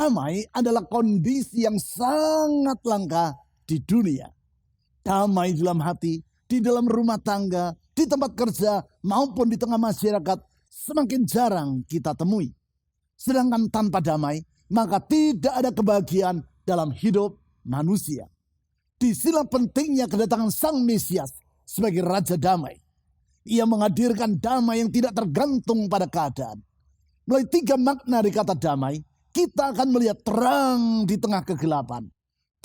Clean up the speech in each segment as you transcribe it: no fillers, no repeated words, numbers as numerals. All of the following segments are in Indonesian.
Damai adalah kondisi yang sangat langka di dunia. Damai di dalam hati, di dalam rumah tangga, di tempat kerja, maupun di tengah masyarakat semakin jarang kita temui. Sedangkan tanpa damai, maka tidak ada kebahagiaan dalam hidup manusia. Disinilah pentingnya kedatangan Sang Mesias sebagai Raja Damai. Ia menghadirkan damai yang tidak tergantung pada keadaan. Melalui 3 makna dari kata damai, kita akan melihat terang di tengah kegelapan.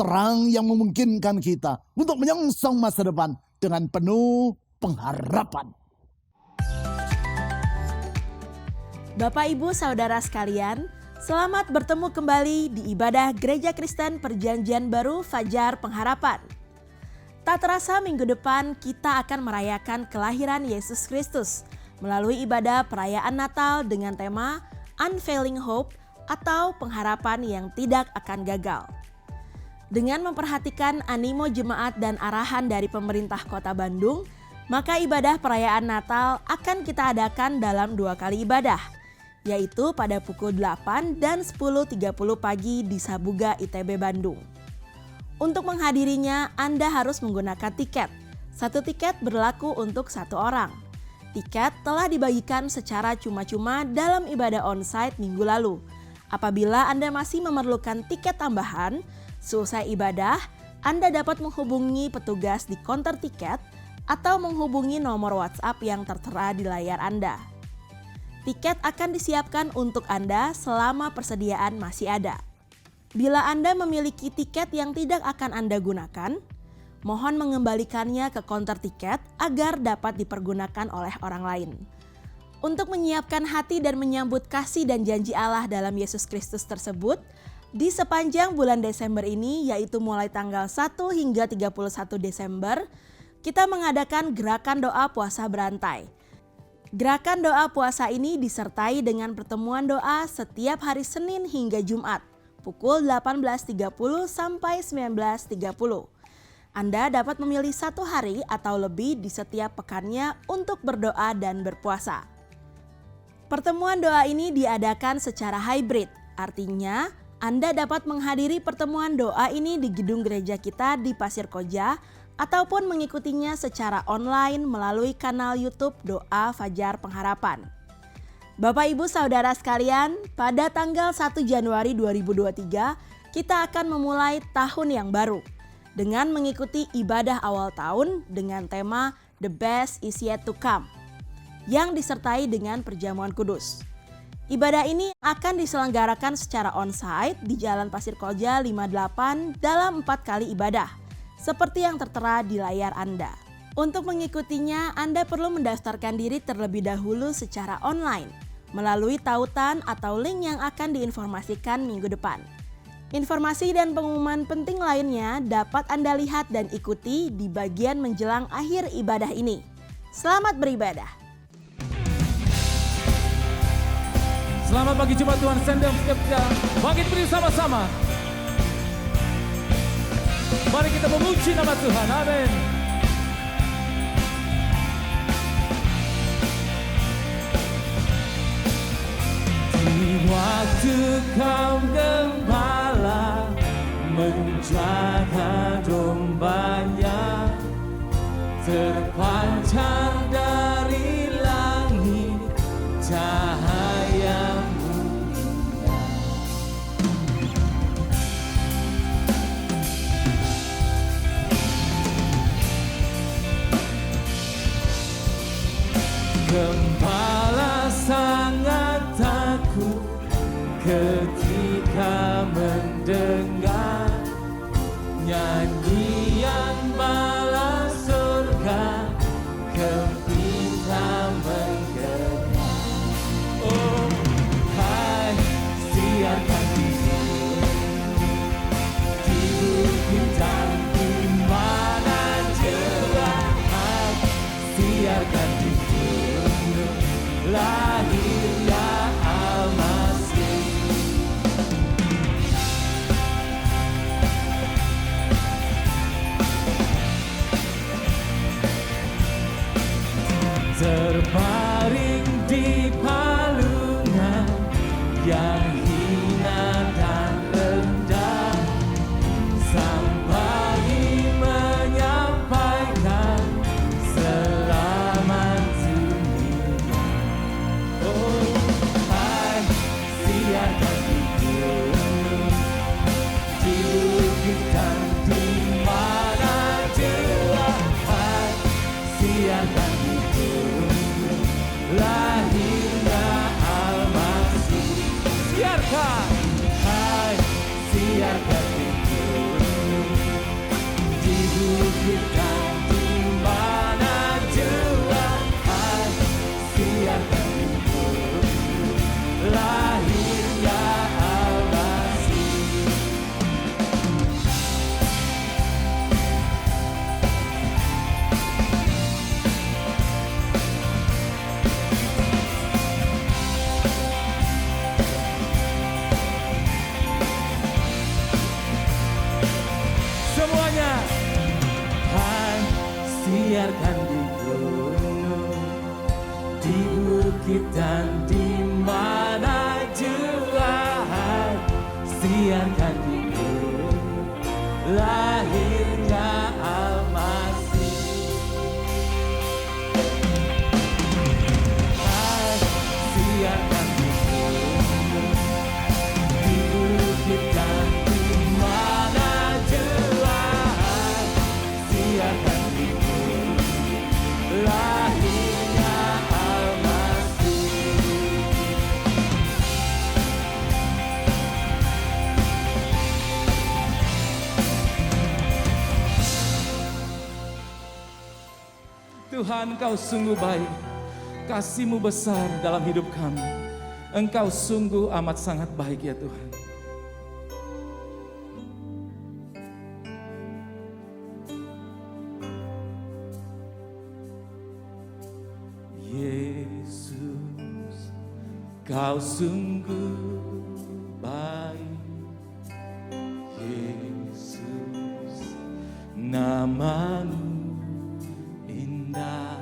Terang yang memungkinkan kita untuk menyongsong masa depan dengan penuh pengharapan. Bapak, Ibu, Saudara sekalian, selamat bertemu kembali di ibadah Gereja Kristen Perjanjian Baru Fajar Pengharapan. Tak terasa minggu depan kita akan merayakan kelahiran Yesus Kristus melalui ibadah perayaan Natal dengan tema Unfailing Hope atau pengharapan yang tidak akan gagal. Dengan memperhatikan animo jemaat dan arahan dari pemerintah Kota Bandung, maka ibadah perayaan Natal akan kita adakan dalam 2 kali ibadah, yaitu pada pukul 8 dan 10.30 pagi di Sabuga ITB Bandung. Untuk menghadirinya, Anda harus menggunakan tiket. 1 tiket berlaku untuk 1 orang. Tiket telah dibagikan secara cuma-cuma dalam ibadah onsite minggu lalu. Apabila Anda masih memerlukan tiket tambahan, seusai ibadah, Anda dapat menghubungi petugas di konter tiket atau menghubungi nomor WhatsApp yang tertera di layar Anda. Tiket akan disiapkan untuk Anda selama persediaan masih ada. Bila Anda memiliki tiket yang tidak akan Anda gunakan, mohon mengembalikannya ke konter tiket agar dapat dipergunakan oleh orang lain. Untuk menyiapkan hati dan menyambut kasih dan janji Allah dalam Yesus Kristus tersebut, di sepanjang bulan Desember ini, yaitu mulai tanggal 1 hingga 31 Desember, kita mengadakan gerakan doa puasa berantai. Gerakan doa puasa ini disertai dengan pertemuan doa setiap hari Senin hingga Jumat, pukul 18.30 sampai 19.30. Anda dapat memilih 1 hari atau lebih di setiap pekannya untuk berdoa dan berpuasa. Pertemuan doa ini diadakan secara hybrid, artinya Anda dapat menghadiri pertemuan doa ini di gedung gereja kita di Pasir Koja ataupun mengikutinya secara online melalui kanal YouTube Doa Fajar Pengharapan. Bapak, Ibu, Saudara sekalian, pada tanggal 1 Januari 2023 kita akan memulai tahun yang baru dengan mengikuti ibadah awal tahun dengan tema The Best Is Yet To Come yang disertai dengan perjamuan kudus. Ibadah ini akan diselenggarakan secara onsite di Jalan Pasir Koja 58 dalam 4 kali ibadah, seperti yang tertera di layar Anda. Untuk mengikutinya, Anda perlu mendaftarkan diri terlebih dahulu secara online, melalui tautan atau link yang akan diinformasikan minggu depan. Informasi dan pengumuman penting lainnya dapat Anda lihat dan ikuti di bagian menjelang akhir ibadah ini. Selamat beribadah! Selamat pagi Jemaat Tuhan Sendam setiap kita bangkit berdiri sama-sama. Mari kita memuji nama Tuhan, amin. Di waktu kaum gembala menjaga dombanya, terpancar dari langit cahaya mulia. Gembala sangat takut ketika mendengar nyanyian bala surga gembira menggema. Oh, hai siarkan di bukit dan di mana jua, hai siarkan di gunung lahirnya Al-Masih. Terbaring di palungan yang hina dan siarkan di gunung, di bukit dan di mana jua, siarkan di gunung, lahirnya Al-Masih. Siarkan di gunung, di bukit dan di mana jua, siarkan di gunung, lahirnya Al-Masih. Tuhan, Engkau sungguh baik, kasih-Mu besar dalam hidup kami. Engkau sungguh amat sangat baik ya Tuhan. Yesus, Kau sungguh baik. Yesus, nama-Mu indah.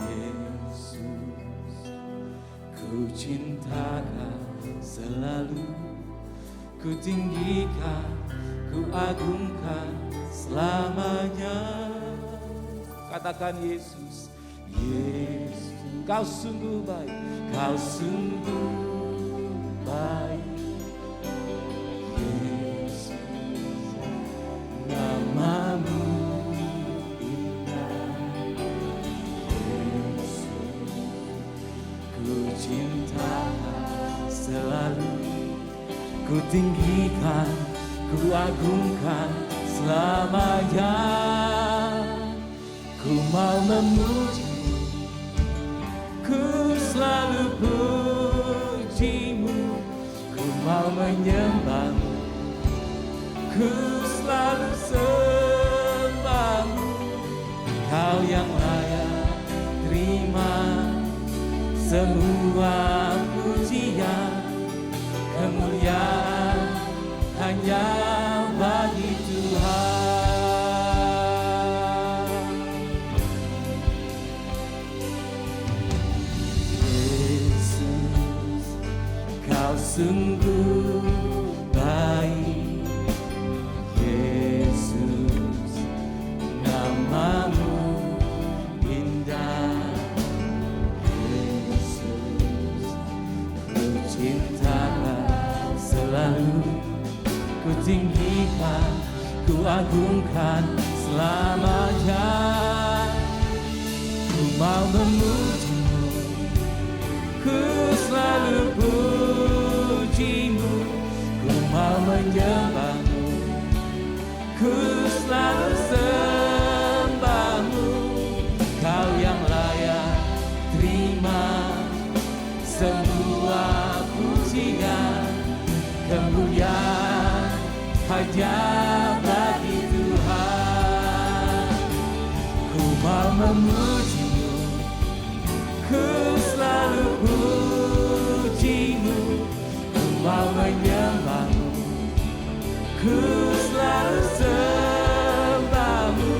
Yesus, ku cinta Kau selalu, ku tinggikan, ku agungkan selamanya. Katakan Yesus, Yesus, Kau sungguh baik, Kau sungguh baik. Yesus, nama-Mu indah. Yesus, ku cinta selalu, ku tinggikan, ku agungkan selamanya. Ku mau memuji-Mu, ku selalu puji-Mu. Ku mau menyembah-Mu, ku selalu sembah-Mu. Kau yang layak terima semua pujian, kemuliaan hanya bagi Tuhan. Yesus, Kau sungguh baik. Yesus, nama-Mu indah. Yesus, ku cinta selalu, ku tinggikan, ku agungkan selamanya. Ku mau memuji-Mu, ku selalu puji-Mu. Ku mau menyembah-Mu, ku selalu sembah-Mu. Kau yang layak terima semua pujian, kemuliaan hanya bagi Tuhan. Ku mau memuji-Mu, ku selalu puji-Mu. Ku mau menyembah-Mu, ku selalu sembah-Mu.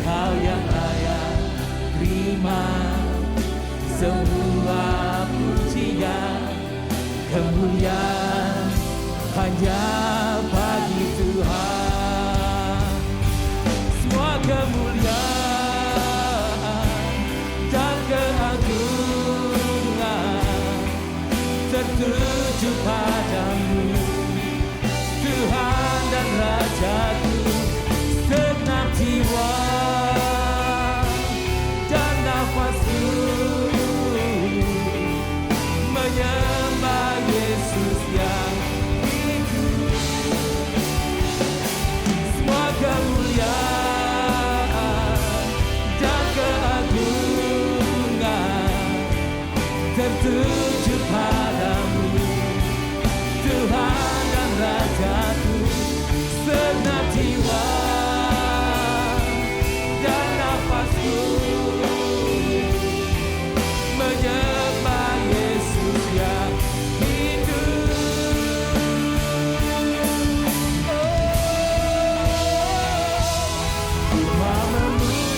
Kau yang layak terima semua pujian, kemuliaan hanya bagi Tuhan. Semua kemuliaan dan keagungan tertuju padamu, Tuhan dan Rajaku. Segenap jiwa dan nafasku menyembah Yesus yang hidup. Semua kemuliaan dan keagungan tertuju padamu, Tuhan dan Rajaku. Segenap jiwa dan nafasku menyembah Yesus yang hidup. Ku mau memuji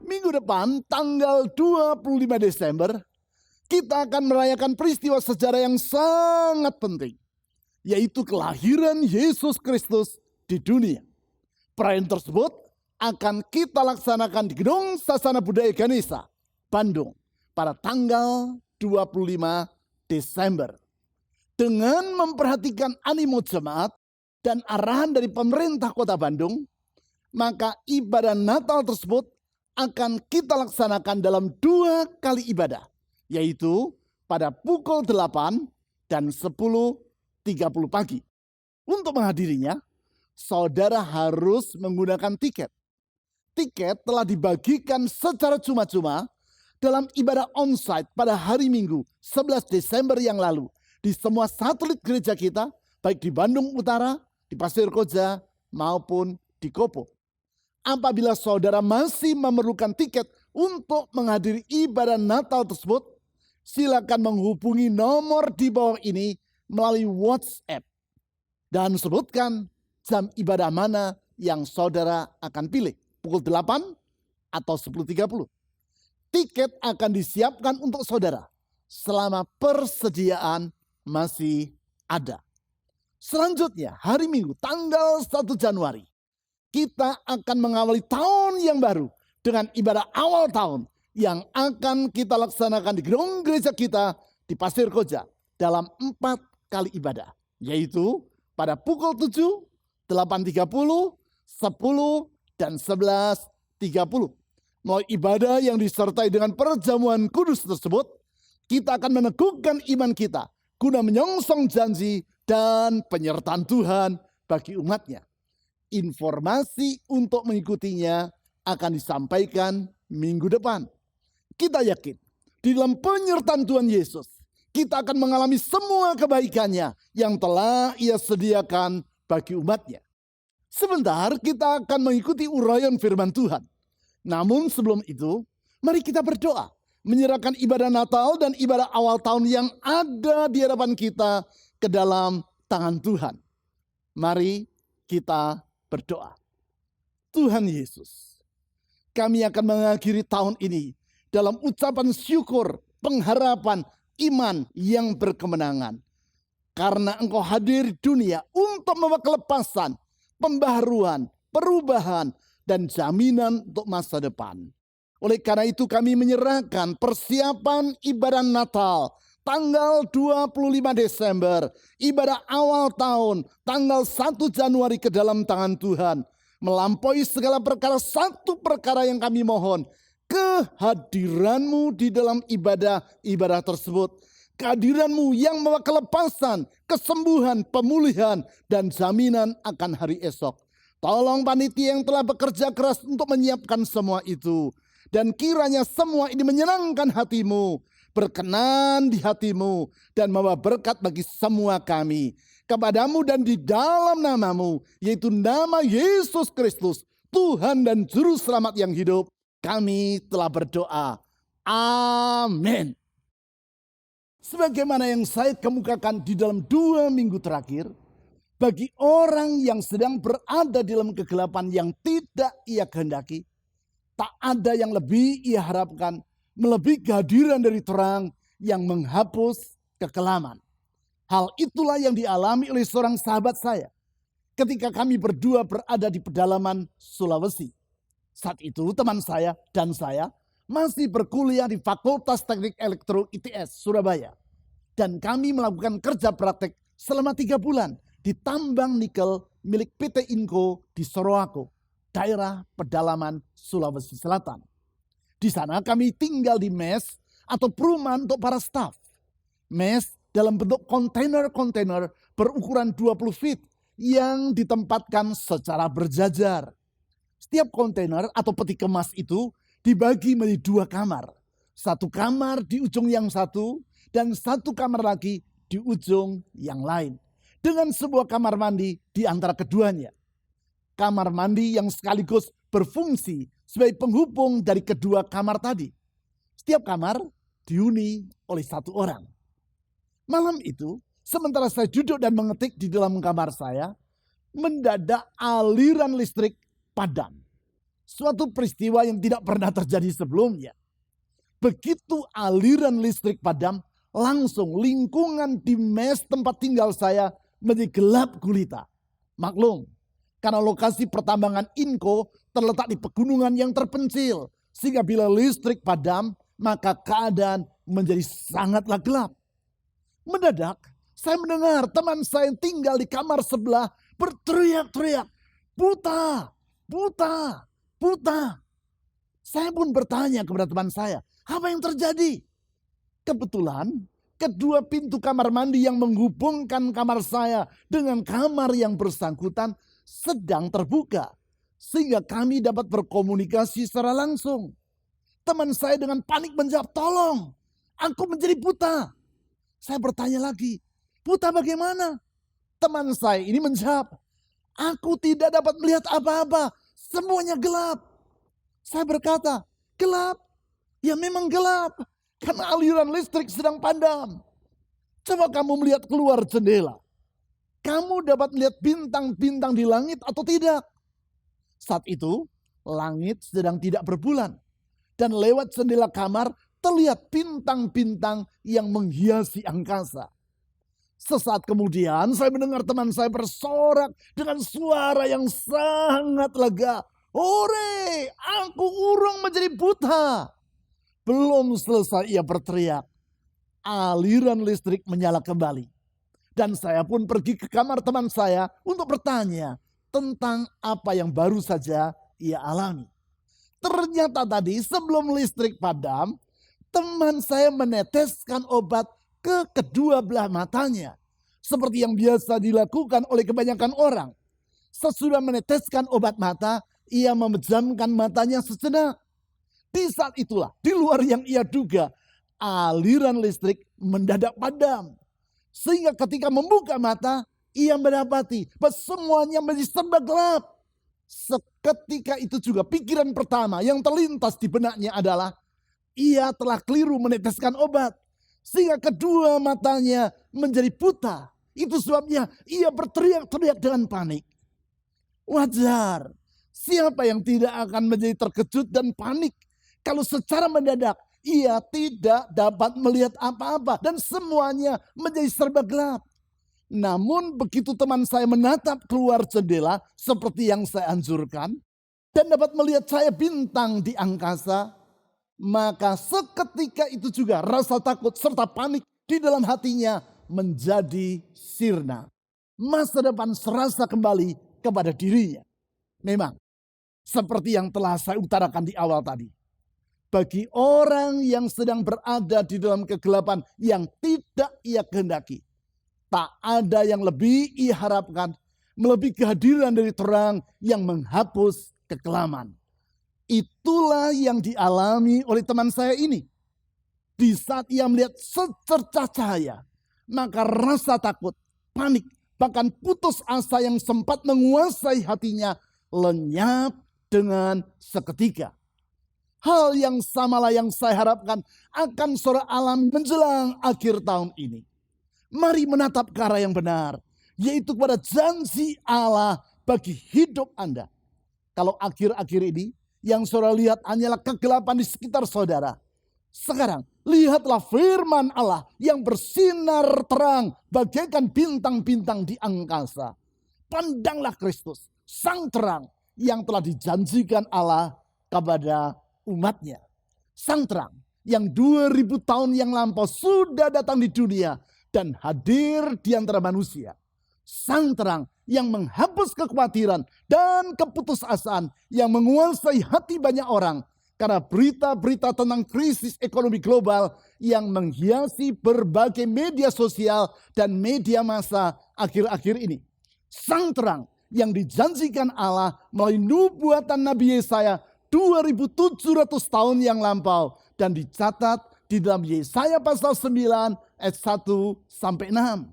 Minggu depan tanggal 25 Desember kita akan merayakan peristiwa sejarah yang sangat penting, yaitu kelahiran Yesus Kristus di dunia. Perayaan tersebut akan kita laksanakan di Gedung Sasana Budaya Ganesha, Bandung pada tanggal 25 Desember. Dengan memperhatikan animo jemaat dan arahan dari pemerintah Kota Bandung, maka ibadah Natal tersebut akan kita laksanakan dalam 2 kali ibadah, yaitu pada pukul 8 dan 10.30 pagi. Untuk menghadirinya, saudara harus menggunakan tiket. Tiket telah dibagikan secara cuma-cuma dalam ibadah onsite pada hari Minggu 11 Desember yang lalu di semua satelit gereja kita, baik di Bandung Utara, di Pasir Koja, maupun di Kopo. Apabila saudara masih memerlukan tiket untuk menghadiri ibadah Natal tersebut, silakan menghubungi nomor di bawah ini melalui WhatsApp dan sebutkan jam ibadah mana yang saudara akan pilih, pukul 8 atau 10.30. Tiket akan disiapkan untuk saudara selama persediaan masih ada. Selanjutnya, hari Minggu tanggal 1 Januari, kita akan mengawali tahun yang baru dengan ibadah awal tahun yang akan kita laksanakan di gedung gereja kita di Pasir Koja dalam 4 kali ibadah, yaitu pada pukul 7, 8.30, 10, dan 11.30. Melalui ibadah yang disertai dengan perjamuan kudus tersebut, kita akan meneguhkan iman kita guna menyongsong janji dan penyertaan Tuhan bagi umatnya. Informasi untuk mengikutinya akan disampaikan minggu depan. Kita yakin di dalam penyertaan Tuhan Yesus, kita akan mengalami semua kebaikannya yang telah Ia sediakan bagi umatnya. Sebentar kita akan mengikuti uraian firman Tuhan. Namun sebelum itu, mari kita berdoa, menyerahkan ibadah Natal dan ibadah awal tahun yang ada di hadapan kita ke dalam tangan Tuhan. Mari kita berdoa. Tuhan Yesus, kami akan mengakhiri tahun ini dalam ucapan syukur, pengharapan, iman yang berkemenangan. Karena Engkau hadir di dunia untuk membawa kelepasan, pembaharuan, perubahan, dan jaminan untuk masa depan. Oleh karena itu kami menyerahkan persiapan ibadah Natal tanggal 25 Desember, ibadah awal tahun tanggal 1 Januari ke dalam tangan Tuhan. Melampaui segala perkara, satu perkara yang kami mohon, kehadiran-Mu di dalam ibadah tersebut. Kehadiran-Mu yang membawa kelepasan, kesembuhan, pemulihan, dan jaminan akan hari esok. Tolong panitia yang telah bekerja keras untuk menyiapkan semua itu. Dan kiranya semua ini menyenangkan hati-Mu, berkenan di hati-Mu, dan membawa berkat bagi semua kami. Kepadamu dan di dalam nama-Mu, yaitu nama Yesus Kristus, Tuhan dan Juru Selamat yang hidup, kami telah berdoa. Amin. Sebagaimana yang saya kemukakan di dalam 2 minggu terakhir, bagi orang yang sedang berada di dalam kegelapan yang tidak ia kehendaki, tak ada yang lebih ia harapkan melebihi kehadiran dari terang yang menghapus kekelaman. Hal itulah yang dialami oleh seorang sahabat saya ketika kami berdua berada di pedalaman Sulawesi. Saat itu teman saya dan saya masih berkuliah di Fakultas Teknik Elektro ITS Surabaya. Dan kami melakukan kerja praktek selama 3 bulan di tambang nikel milik PT Inco di Sorowako, daerah pedalaman Sulawesi Selatan. Di sana kami tinggal di mes atau perumahan untuk para staf. Mes dalam bentuk kontainer-kontainer berukuran 20 feet yang ditempatkan secara berjajar. Setiap kontainer atau peti kemas itu dibagi menjadi 2 kamar. Satu kamar di ujung yang satu dan satu kamar lagi di ujung yang lain. Dengan sebuah kamar mandi di antara keduanya. Kamar mandi yang sekaligus berfungsi sebagai penghubung dari kedua kamar tadi. Setiap kamar dihuni oleh 1 orang. Malam itu, sementara saya duduk dan mengetik di dalam kamar saya, mendadak aliran listrik padam. Suatu peristiwa yang tidak pernah terjadi sebelumnya. Begitu aliran listrik padam, langsung lingkungan di mes tempat tinggal saya menjadi gelap gulita. Maklum, karena lokasi pertambangan Inco terletak di pegunungan yang terpencil. Sehingga bila listrik padam, maka keadaan menjadi sangatlah gelap. Mendadak, saya mendengar teman saya yang tinggal di kamar sebelah berteriak-teriak, "Buta, buta, buta." Saya pun bertanya kepada teman saya, apa yang terjadi? Kebetulan kedua pintu kamar mandi yang menghubungkan kamar saya dengan kamar yang bersangkutan sedang terbuka. Sehingga kami dapat berkomunikasi secara langsung. Teman saya dengan panik menjawab, "Tolong, aku menjadi buta." Saya bertanya lagi, "Buta bagaimana?" Teman saya ini menjawab, "Aku tidak dapat melihat apa-apa, semuanya gelap." Saya berkata, "Gelap? Ya memang gelap, karena aliran listrik sedang padam. Coba kamu melihat keluar jendela. Kamu dapat melihat bintang-bintang di langit atau tidak?" Saat itu, langit sedang tidak berbulan. Dan lewat jendela kamar, terlihat bintang-bintang yang menghiasi angkasa. Sesaat kemudian, saya mendengar teman saya bersorak dengan suara yang sangat lega. "Hore, aku urung menjadi buta." Belum selesai ia berteriak, aliran listrik menyala kembali. Dan saya pun pergi ke kamar teman saya untuk bertanya tentang apa yang baru saja ia alami. Ternyata tadi sebelum listrik padam, teman saya meneteskan obat ke kedua belah matanya. Seperti yang biasa dilakukan oleh kebanyakan orang. Sesudah meneteskan obat mata, ia memejamkan matanya sejenak. Di saat itulah, di luar yang ia duga, aliran listrik mendadak padam. Sehingga ketika membuka mata, ia mendapati bahwa semuanya menjadi serba gelap. Seketika itu juga pikiran pertama yang terlintas di benaknya adalah, ia telah keliru meneteskan obat. Sehingga kedua matanya menjadi buta. Itu sebabnya ia berteriak-teriak dengan panik. Wajar, siapa yang tidak akan menjadi terkejut dan panik kalau secara mendadak ia tidak dapat melihat apa-apa dan semuanya menjadi serba gelap. Namun begitu teman saya menatap keluar jendela seperti yang saya anjurkan dan dapat melihat cahaya bintang di angkasa, maka seketika itu juga rasa takut serta panik di dalam hatinya menjadi sirna. Masa depan serasa kembali kepada dirinya. Memang seperti yang telah saya utarakan di awal tadi. Bagi orang yang sedang berada di dalam kegelapan yang tidak ia kehendaki, tak ada yang lebih ia harapkan melebihi kehadiran dari terang yang menghapus kekelaman. Itulah yang dialami oleh teman saya ini. Di saat ia melihat secercah cahaya, maka rasa takut, panik, bahkan putus asa yang sempat menguasai hatinya lenyap dengan seketika. Hal yang samalah yang saya harapkan akan sore alam menjelang akhir tahun ini. Mari menatap ke arah yang benar, yaitu kepada janji Allah bagi hidup Anda. Kalau akhir-akhir ini yang saudara lihat hanyalah kegelapan di sekitar saudara, sekarang lihatlah firman Allah yang bersinar terang bagaikan bintang-bintang di angkasa. Pandanglah Kristus, sang terang yang telah dijanjikan Allah kepada umatnya. Sang terang yang 2000 tahun yang lampau sudah datang di dunia dan hadir di antara manusia. Sang terang yang menghapus kekhawatiran dan keputusasaan yang menguasai hati banyak orang Karena berita-berita tentang krisis ekonomi global yang menghiasi berbagai media sosial dan media massa akhir-akhir ini. Sang terang yang dijanjikan Allah melalui nubuatan Nabi Yesaya 2700 tahun yang lampau dan dicatat di dalam Yesaya pasal 9 ayat 1 sampai 6.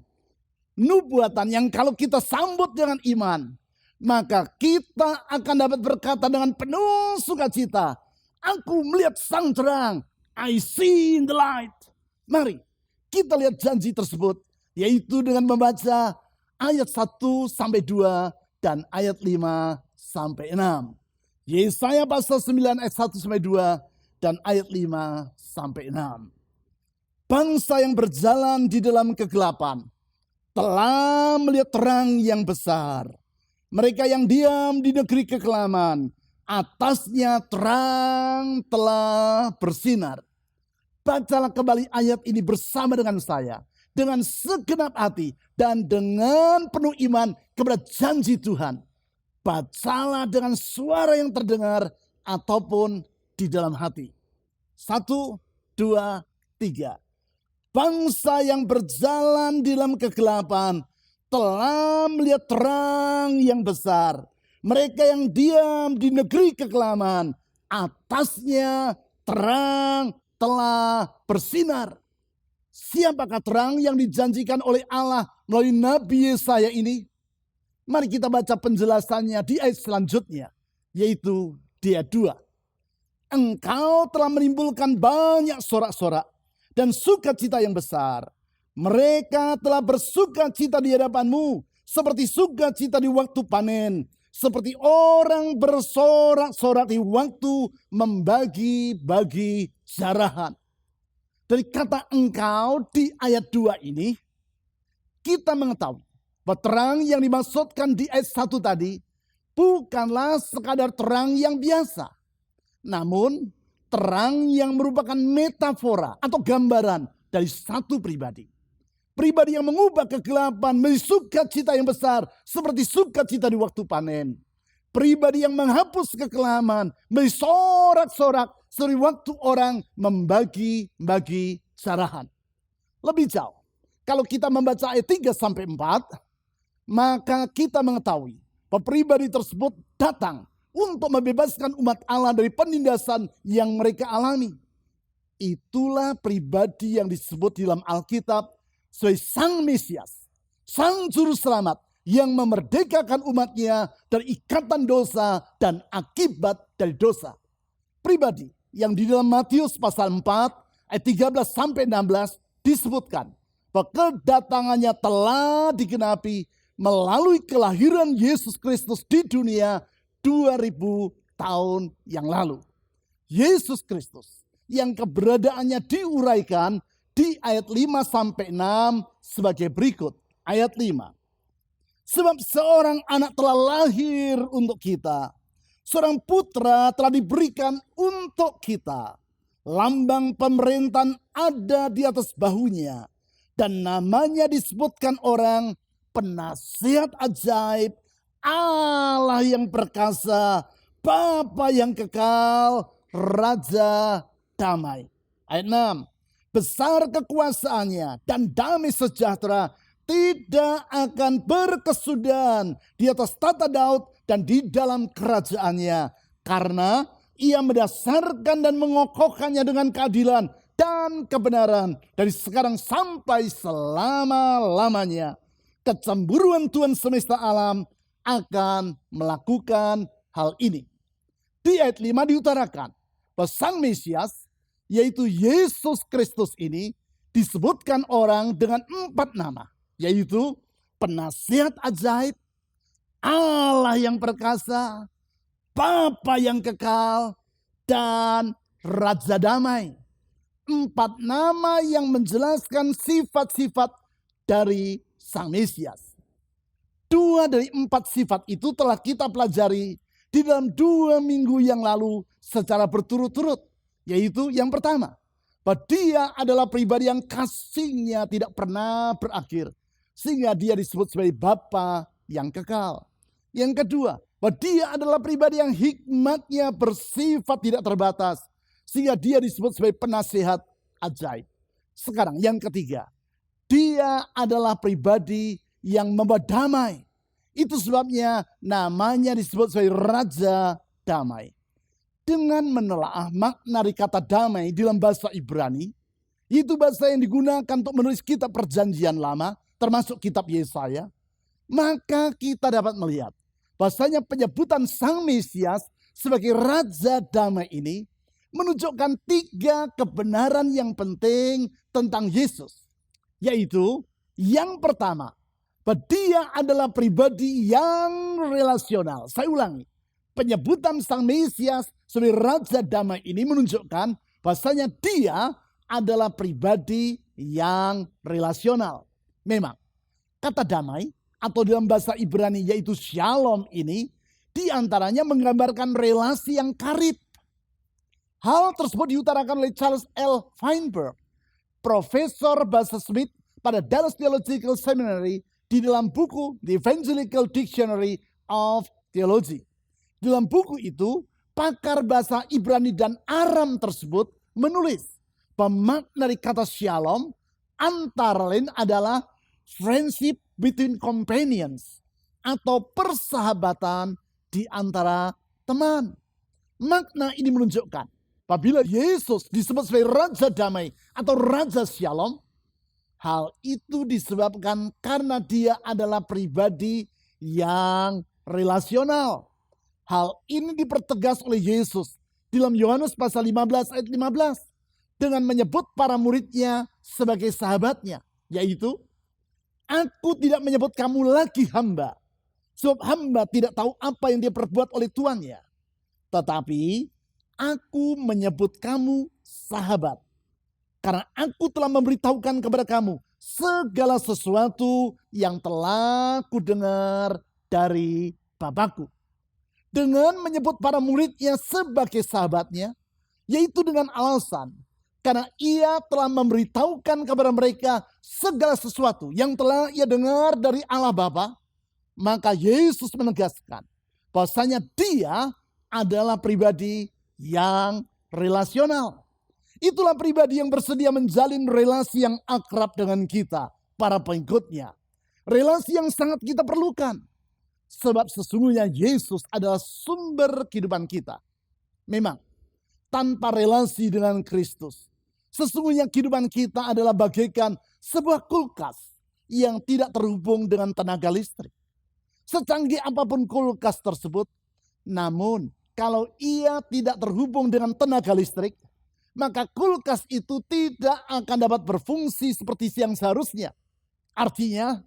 Nubuatan yang kalau kita sambut dengan iman, maka kita akan dapat berkata dengan penuh sukacita, aku melihat sang terang, I see in the light. Mari kita lihat janji tersebut, yaitu dengan membaca ayat 1 sampai 2 dan ayat 5 sampai 6. Yesaya pasal 9 ayat 1 sampai 2 dan ayat 5 sampai 6. Bangsa yang berjalan di dalam kegelapan telah melihat terang yang besar. Mereka yang diam di negeri kekelaman, atasnya terang telah bersinar. Bacalah kembali ayat ini bersama dengan saya, dengan segenap hati dan dengan penuh iman kepada janji Tuhan. Bacalah dengan suara yang terdengar ataupun di dalam hati. 1, 2, 3. Bangsa yang berjalan di dalam kegelapan telah melihat terang yang besar. Mereka yang diam di negeri kekelaman, atasnya terang telah bersinar. Siapakah terang yang dijanjikan oleh Allah melalui Nabi Yesaya ini? Mari kita baca penjelasannya di ayat selanjutnya, yaitu di ayat 2. Engkau telah menimbulkan banyak sorak-sorak dan sukacita yang besar. Mereka telah bersukacita di hadapanmu seperti sukacita di waktu panen. Seperti orang bersorak-sorak di waktu membagi-bagi jarahan. Dari kata engkau di ayat 2 ini, kita mengetahui bahwa terang yang dimaksudkan di ayat 1 tadi bukanlah sekadar terang yang biasa. Namun terang yang merupakan metafora atau gambaran dari satu pribadi. Pribadi yang mengubah kegelapan menjadi sukacita yang besar seperti sukacita di waktu panen. Pribadi yang menghapus kekelaman menjadi sorak-sorak seperti waktu orang membagi-bagi jarahan. Lebih jauh, kalau kita membaca ayat 3 sampai 4, maka kita mengetahui bahwa pribadi tersebut datang untuk membebaskan umat Allah dari penindasan yang mereka alami. Itulah pribadi yang disebut di dalam Alkitab sebagai Sang Mesias, Sang Juru Selamat yang memerdekakan umatnya dari ikatan dosa dan akibat dari dosa. Pribadi yang di dalam Matius pasal 4 ayat 13 sampai 16 disebutkan bahwa kedatangannya telah digenapi melalui kelahiran Yesus Kristus di dunia 2000 tahun yang lalu. Yesus Kristus yang keberadaannya diuraikan di ayat 5 sampai 6 sebagai berikut. Ayat 5. Sebab seorang anak telah lahir untuk kita. Seorang putra telah diberikan untuk kita. Lambang pemerintahan ada di atas bahunya. Dan namanya disebutkan orang penasihat ajaib, Allah yang perkasa, Bapa yang kekal, Raja damai. Ayat 6. Besar kekuasaannya dan damai sejahtera tidak akan berkesudahan di atas tata Daud dan di dalam kerajaannya. Karena ia mendasarkan dan mengokohkannya dengan keadilan dan kebenaran dari sekarang sampai selama-lamanya. Kecemburuan Tuhan semesta alam akan melakukan hal ini. Di ayat 5 diutarakan bahwa Sang Mesias, yaitu Yesus Kristus ini, disebutkan orang dengan 4 nama. Yaitu penasihat ajaib, Allah yang perkasa, Bapa yang kekal, dan Raja damai. 4 nama yang menjelaskan sifat-sifat dari Sang Mesias. 2 dari 4 sifat itu telah kita pelajari di dalam 2 minggu yang lalu secara berturut-turut. Yaitu yang pertama, bahwa dia adalah pribadi yang kasihnya tidak pernah berakhir. Sehingga dia disebut sebagai Bapa yang kekal. Yang kedua, Bahwa dia adalah pribadi yang hikmatnya bersifat tidak terbatas. Sehingga dia disebut sebagai penasihat ajaib. Sekarang yang ketiga. Dia adalah pribadi yang membawa damai. Itu sebabnya namanya disebut sebagai Raja Damai. Dengan menelaah makna dari kata damai dalam bahasa Ibrani, itu bahasa yang digunakan untuk menulis kitab Perjanjian Lama, termasuk kitab Yesaya, maka kita dapat melihat bahasanya penyebutan Sang Mesias sebagai Raja Damai ini menunjukkan 3 kebenaran yang penting tentang Yesus. Yaitu yang pertama, bahwa dia adalah pribadi yang relasional. Saya ulangi, penyebutan Sang Mesias sebagai Raja Damai ini menunjukkan bahasanya dia adalah pribadi yang relasional. Memang, kata damai atau dalam bahasa Ibrani yaitu shalom ini diantaranya menggambarkan relasi yang karib. Hal tersebut diutarakan oleh Charles L. Feinberg, Profesor Bahasa Smith pada Dallas Theological Seminary di dalam buku The Evangelical Dictionary of Theology. Dalam buku itu, pakar bahasa Ibrani dan Aram tersebut menulis bahwa makna dari kata shalom antara lain adalah friendship between companions atau persahabatan di antara teman. Makna ini menunjukkan apabila Yesus disebut sebagai Raja Damai atau Raja Shalom, hal itu disebabkan karena dia adalah pribadi yang relasional. Hal ini dipertegas oleh Yesus dalam Yohanes pasal 15 ayat 15 dengan menyebut para muridnya sebagai sahabatnya, yaitu aku tidak menyebut kamu lagi hamba, sebab hamba tidak tahu apa yang dia perbuat oleh tuannya, tetapi aku menyebut kamu sahabat, karena aku telah memberitahukan kepada kamu segala sesuatu yang telah kudengar dari Bapakku. Dengan menyebut para muridnya sebagai sahabatnya, yaitu dengan alasan karena ia telah memberitahukan kepada mereka segala sesuatu yang telah ia dengar dari Allah Bapa, maka Yesus menegaskan bahwasanya dia adalah pribadi yang relasional. Itulah pribadi yang bersedia menjalin relasi yang akrab dengan kita, para pengikutnya. Relasi yang sangat kita perlukan. Sebab sesungguhnya Yesus adalah sumber kehidupan kita. Memang, tanpa relasi dengan Kristus, sesungguhnya kehidupan kita adalah bagaikan sebuah kulkas yang tidak terhubung dengan tenaga listrik. Secanggih apapun kulkas tersebut, namun kalau ia tidak terhubung dengan tenaga listrik, maka kulkas itu tidak akan dapat berfungsi seperti yang seharusnya. Artinya,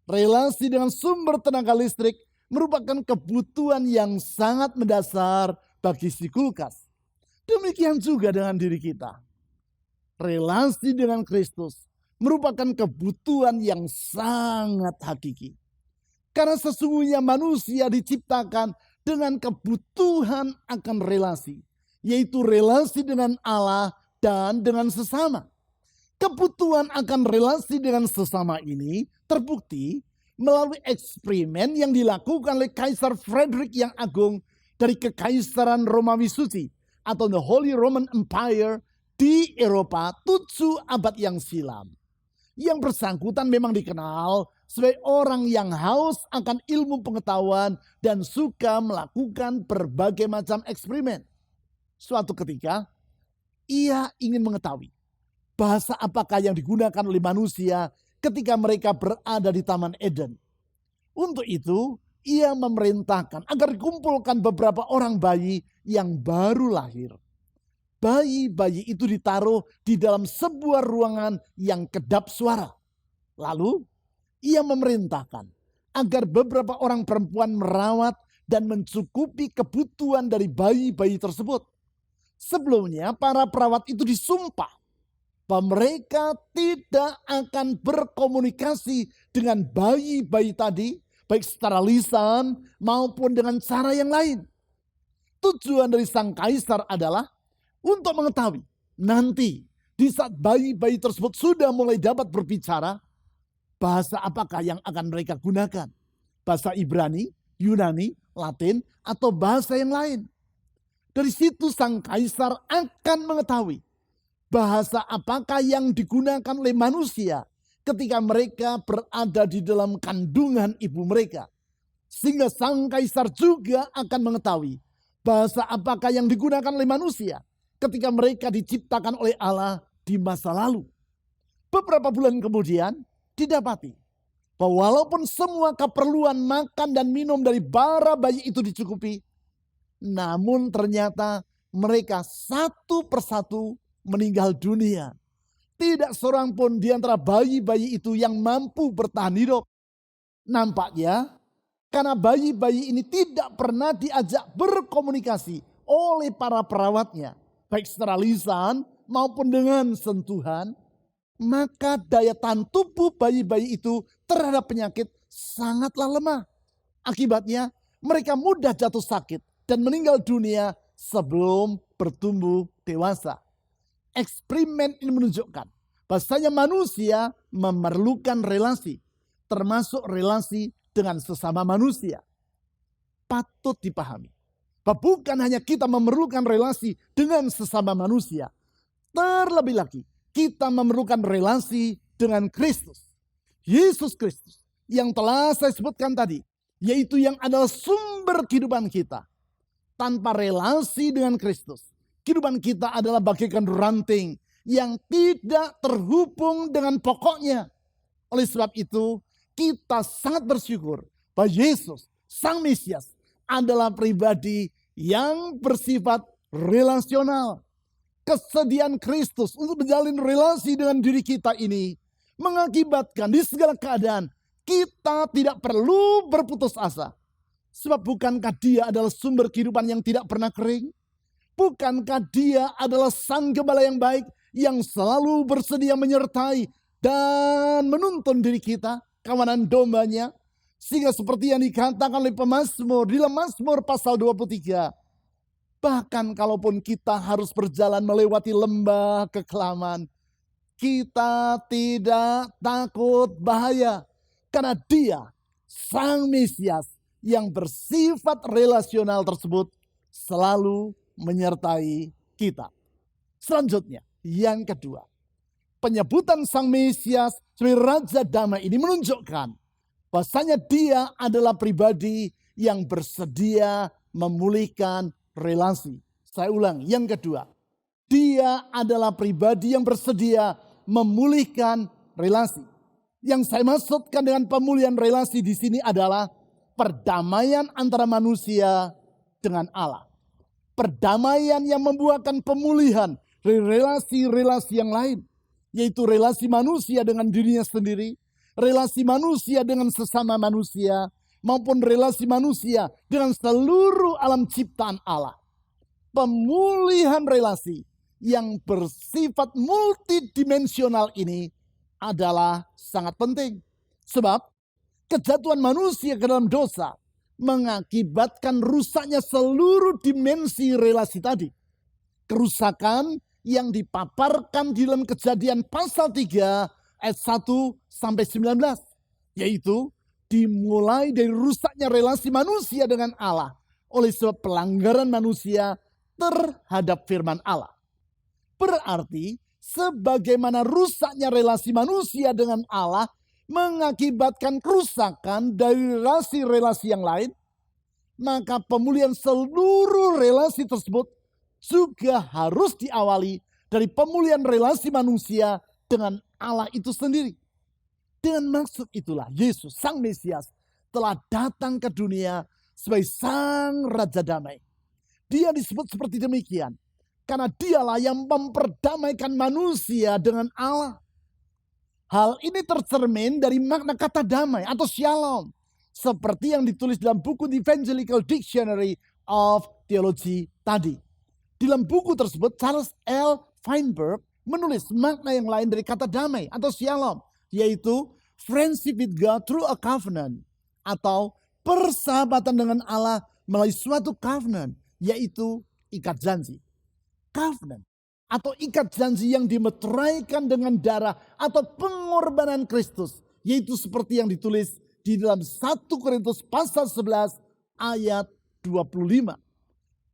relasi dengan sumber tenaga listrik merupakan kebutuhan yang sangat mendasar bagi si kulkas. Demikian juga dengan diri kita. Relasi dengan Kristus merupakan kebutuhan yang sangat hakiki. Karena sesungguhnya manusia diciptakan dengan kebutuhan akan relasi, yaitu relasi dengan Allah dan dengan sesama. Kebutuhan akan relasi dengan sesama ini terbukti melalui eksperimen yang dilakukan oleh Kaisar Frederick yang Agung dari Kekaisaran Romawi Suci atau the Holy Roman Empire di Eropa 7 abad yang silam. Yang bersangkutan memang dikenal sebagai orang yang haus akan ilmu pengetahuan dan suka melakukan berbagai macam eksperimen. Suatu ketika, ia ingin mengetahui bahasa apakah yang digunakan oleh manusia ketika mereka berada di Taman Eden. Untuk itu, ia memerintahkan agar dikumpulkan beberapa orang bayi yang baru lahir. Bayi-bayi itu ditaruh di dalam sebuah ruangan yang kedap suara. Lalu, ia memerintahkan agar beberapa orang perempuan merawat dan mencukupi kebutuhan dari bayi-bayi tersebut. Sebelumnya, para perawat itu disumpah bahwa mereka tidak akan berkomunikasi dengan bayi-bayi tadi, baik secara lisan maupun dengan cara yang lain. Tujuan dari sang kaisar adalah untuk mengetahui nanti di saat bayi-bayi tersebut sudah mulai dapat berbicara, bahasa apakah yang akan mereka gunakan. Bahasa Ibrani, Yunani, Latin, atau bahasa yang lain. Dari situ sang kaisar akan mengetahui bahasa apakah yang digunakan oleh manusia ketika mereka berada di dalam kandungan ibu mereka. Sehingga sang kaisar juga akan mengetahui bahasa apakah yang digunakan oleh manusia ketika mereka diciptakan oleh Allah di masa lalu. Beberapa bulan kemudian didapati bahwa walaupun semua keperluan makan dan minum dari bara bayi itu dicukupi, namun ternyata mereka satu persatu meninggal dunia. Tidak seorang pun di antara bayi-bayi itu yang mampu bertahan hidup. Nampaknya karena bayi-bayi ini tidak pernah diajak berkomunikasi oleh para perawatnya, baik secara lisan maupun dengan sentuhan, maka daya tahan tubuh bayi-bayi itu terhadap penyakit sangatlah lemah. Akibatnya mereka mudah jatuh sakit dan meninggal dunia sebelum bertumbuh dewasa. Eksperimen ini menunjukkan bahwasanya manusia memerlukan relasi, termasuk relasi dengan sesama manusia. Patut dipahami bahwa bukan hanya kita memerlukan relasi dengan sesama manusia, terlebih lagi kita memerlukan relasi dengan Kristus. Yesus Kristus yang telah saya sebutkan tadi, yaitu yang adalah sumber kehidupan kita. Tanpa relasi dengan Kristus, kehidupan kita adalah bagaikan ranting yang tidak terhubung dengan pokoknya. Oleh sebab itu, kita sangat bersyukur bahwa Yesus, Sang Mesias, adalah pribadi yang bersifat relasional. Kesediaan Kristus untuk menjalin relasi dengan diri kita ini mengakibatkan di segala keadaan kita tidak perlu berputus asa. Sebab bukankah Dia adalah sumber kehidupan yang tidak pernah kering? Bukankah Dia adalah Sang Gembala yang baik yang selalu bersedia menyertai dan menuntun diri kita, kawanan dombanya? Sehingga seperti yang dikatakan oleh pemazmur di dalam Mazmur pasal 23. Bahkan kalaupun kita harus berjalan melewati lembah kekelaman, kita tidak takut bahaya. Karena Dia, Sang Mesias yang bersifat relasional tersebut selalu menyertai kita. Selanjutnya, yang kedua. Penyebutan Sang Mesias sebagai Raja Damai ini menunjukkan bahwasanya Dia adalah pribadi yang bersedia memulihkan relasi. Saya ulang, yang kedua. Dia adalah pribadi yang bersedia memulihkan relasi. Yang saya maksudkan dengan pemulihan relasi di sini adalah perdamaian antara manusia dengan Allah. Perdamaian yang membuahkan pemulihan dari relasi-relasi yang lain. Yaitu relasi manusia dengan dirinya sendiri, relasi manusia dengan sesama manusia, maupun relasi manusia dengan seluruh alam ciptaan Allah. Pemulihan relasi yang bersifat multidimensional ini adalah sangat penting. Sebab kejatuhan manusia ke dalam dosa mengakibatkan rusaknya seluruh dimensi relasi tadi. Kerusakan yang dipaparkan di dalam Kejadian pasal 3 ayat 1 sampai 19. Yaitu dimulai dari rusaknya relasi manusia dengan Allah oleh sebab pelanggaran manusia terhadap firman Allah. Berarti sebagaimana rusaknya relasi manusia dengan Allah mengakibatkan kerusakan dari relasi-relasi yang lain, maka pemulihan seluruh relasi tersebut juga harus diawali dari pemulihan relasi manusia dengan Allah itu sendiri. Dengan maksud itulah Yesus, Sang Mesias, telah datang ke dunia sebagai Sang Raja Damai. Dia disebut seperti demikian karena Dialah yang memperdamaikan manusia dengan Allah. Hal ini tercermin dari makna kata damai atau shalom. Seperti yang ditulis dalam buku The Evangelical Dictionary of Theology tadi. Di dalam buku tersebut Charles L. Feinberg menulis makna yang lain dari kata damai atau shalom. Yaitu friendship with God through a covenant. Atau persahabatan dengan Allah melalui suatu covenant. Yaitu ikat janji. Covenant atau ikat janji yang dimeteraikan dengan darah atau pengorbanan Kristus. Yaitu seperti yang ditulis di dalam 1 Korintus pasal 11 ayat 25.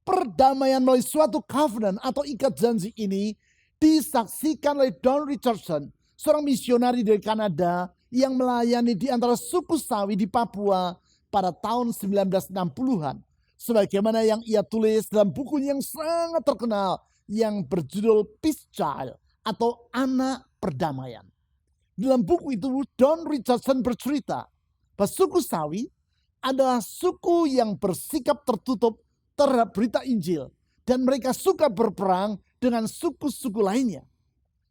Perdamaian melalui suatu covenant atau ikat janji ini disaksikan oleh Don Richardson, seorang misionari dari Kanada yang melayani di antara suku Sawi di Papua pada tahun 1960-an. Sebagaimana yang ia tulis dalam bukunya yang sangat terkenal yang berjudul Peace Child atau Anak Perdamaian. Dalam buku itu Don Richardson bercerita bahwa suku Sawi adalah suku yang bersikap tertutup terhadap berita Injil dan mereka suka berperang dengan suku-suku lainnya.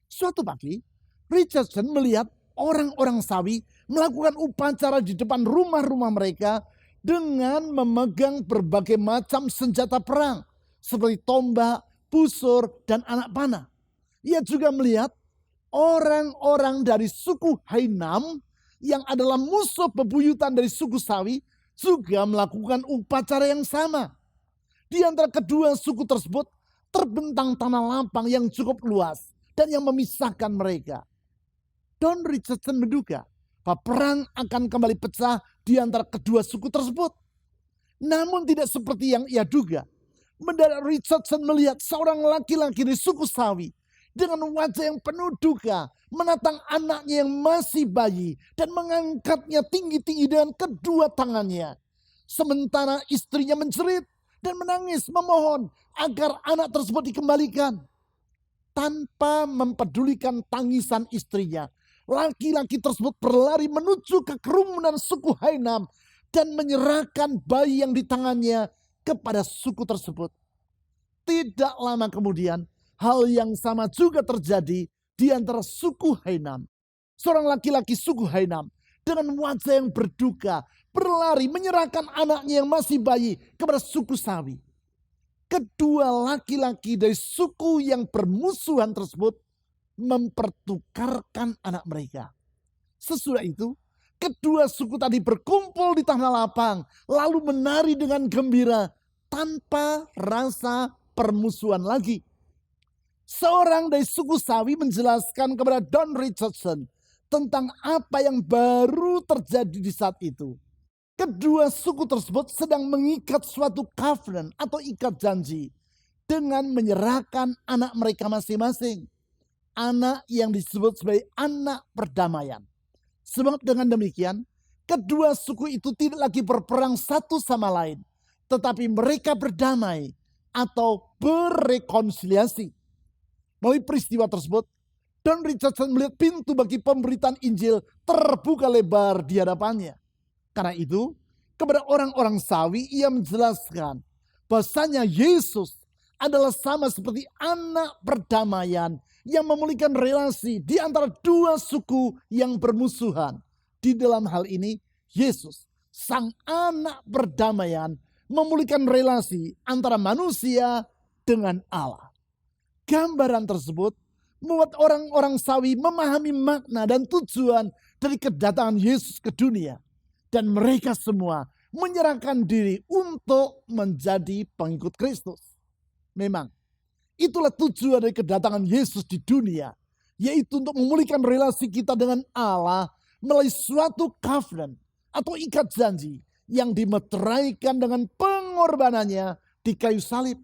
Suatu pagi, Richardson melihat orang-orang Sawi melakukan upacara di depan rumah-rumah mereka dengan memegang berbagai macam senjata perang seperti tombak, busur, dan anak panah. Ia juga melihat orang-orang dari suku Hainam yang adalah musuh bebuyutan dari suku Sawi juga melakukan upacara yang sama. Di antara kedua suku tersebut terbentang tanah lapang yang cukup luas dan yang memisahkan mereka. Don Richardson menduga bahwa perang akan kembali pecah di antara kedua suku tersebut. Namun tidak seperti yang ia duga. Mendadak Richardson melihat seorang laki-laki di suku Sawi dengan wajah yang penuh duka menatang anaknya yang masih bayi dan mengangkatnya tinggi-tinggi dengan kedua tangannya. Sementara istrinya menjerit dan menangis memohon agar anak tersebut dikembalikan. Tanpa mempedulikan tangisan istrinya, laki-laki tersebut berlari menuju ke kerumunan suku Hainam dan menyerahkan bayi yang di tangannya kepada suku tersebut. Tidak lama kemudian, hal yang sama juga terjadi di antara suku Hainam. Seorang laki-laki suku Hainam dengan wajah yang berduka berlari menyerahkan anaknya yang masih bayi kepada suku Sawi. Kedua laki-laki dari suku yang bermusuhan tersebut mempertukarkan anak mereka. Sesudah itu, kedua suku tadi berkumpul di tanah lapang, lalu menari dengan gembira tanpa rasa permusuhan lagi. Seorang dari suku Sawi menjelaskan kepada Don Richardson tentang apa yang baru terjadi di saat itu. Kedua suku tersebut sedang mengikat suatu covenant atau ikat janji dengan menyerahkan anak mereka masing-masing. Anak yang disebut sebagai anak perdamaian. Sebab dengan demikian, kedua suku itu tidak lagi berperang satu sama lain, tetapi mereka berdamai atau berrekonsiliasi. Melalui peristiwa tersebut, Don Richardson melihat pintu bagi pemberitaan Injil terbuka lebar di hadapannya. Karena itu, kepada orang-orang Sawi ia menjelaskan bahwasanya Yesus adalah sama seperti anak perdamaian yang memulihkan relasi di antara dua suku yang bermusuhan. Di dalam hal ini, Yesus, sang anak perdamaian, memulihkan relasi antara manusia dengan Allah. Gambaran tersebut membuat orang-orang Sawi memahami makna dan tujuan dari kedatangan Yesus ke dunia. Dan mereka semua menyerahkan diri untuk menjadi pengikut Kristus. Memang, itulah tujuan dari kedatangan Yesus di dunia. Yaitu untuk memulihkan relasi kita dengan Allah melalui suatu covenant atau ikat janji yang dimeteraikan dengan pengorbanannya di kayu salib.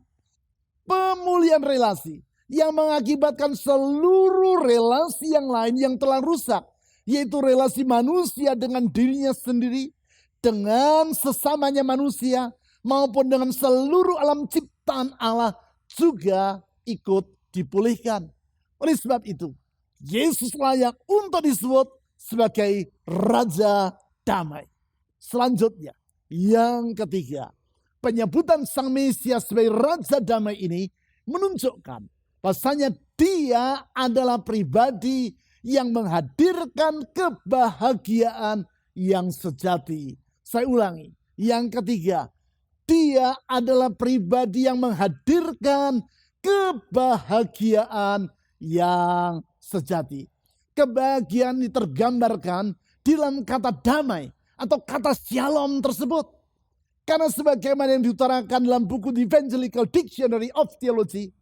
Pemulihan relasi yang mengakibatkan seluruh relasi yang lain yang telah rusak. Yaitu relasi manusia dengan dirinya sendiri, dengan sesamanya manusia, maupun dengan seluruh alam ciptaan Allah juga ikut dipulihkan. Oleh sebab itu, Yesus layak untuk disebut sebagai Raja Damai. Selanjutnya, yang ketiga, penyebutan Sang Mesias sebagai Raja Damai ini menunjukkan bahwasanya dia adalah pribadi yang menghadirkan kebahagiaan yang sejati. Saya ulangi, yang ketiga, dia adalah pribadi yang menghadirkan kebahagiaan yang sejati. Kebahagiaan ditergambarkan dalam kata damai atau kata shalom tersebut. Karena sebagaimana yang diutarakan dalam buku The Evangelical Dictionary of Theology,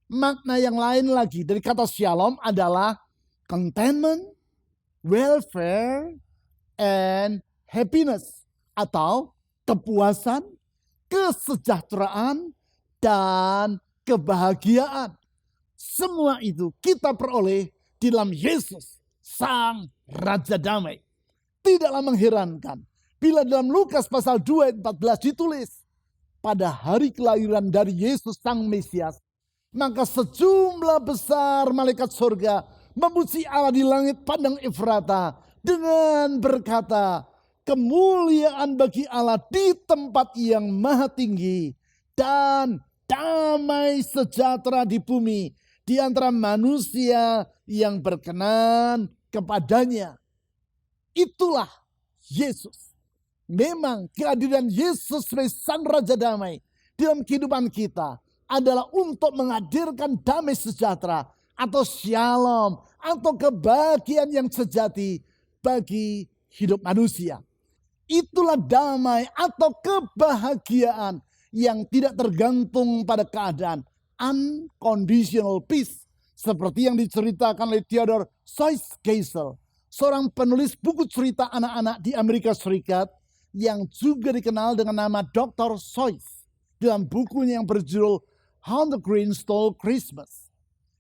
makna yang lain lagi dari kata shalom adalah contentment, welfare, and happiness. Atau kepuasan, kesejahteraan, dan kebahagiaan. Semua itu kita peroleh di dalam Yesus, Sang Raja Damai. Tidaklah mengherankan bila dalam Lukas pasal 2 ayat 14 ditulis, pada hari kelahiran dari Yesus Sang Mesias, maka sejumlah besar malaikat surga memuji Allah di langit padang Efrata dengan berkata, kemuliaan bagi Allah di tempat yang maha tinggi dan damai sejahtera di bumi di antara manusia yang berkenan kepadanya. Itulah Yesus. Memang kehadiran Yesus sebagai Sang Raja Damai dalam kehidupan kita adalah untuk menghadirkan damai sejahtera atau shalom atau kebahagiaan yang sejati bagi hidup manusia. Itulah damai atau kebahagiaan yang tidak tergantung pada keadaan, unconditional peace, seperti yang diceritakan oleh Theodore Seuss Geisel, seorang penulis buku cerita anak-anak di Amerika Serikat yang juga dikenal dengan nama Dr. Seuss dalam bukunya yang berjudul How the Green Stole Christmas.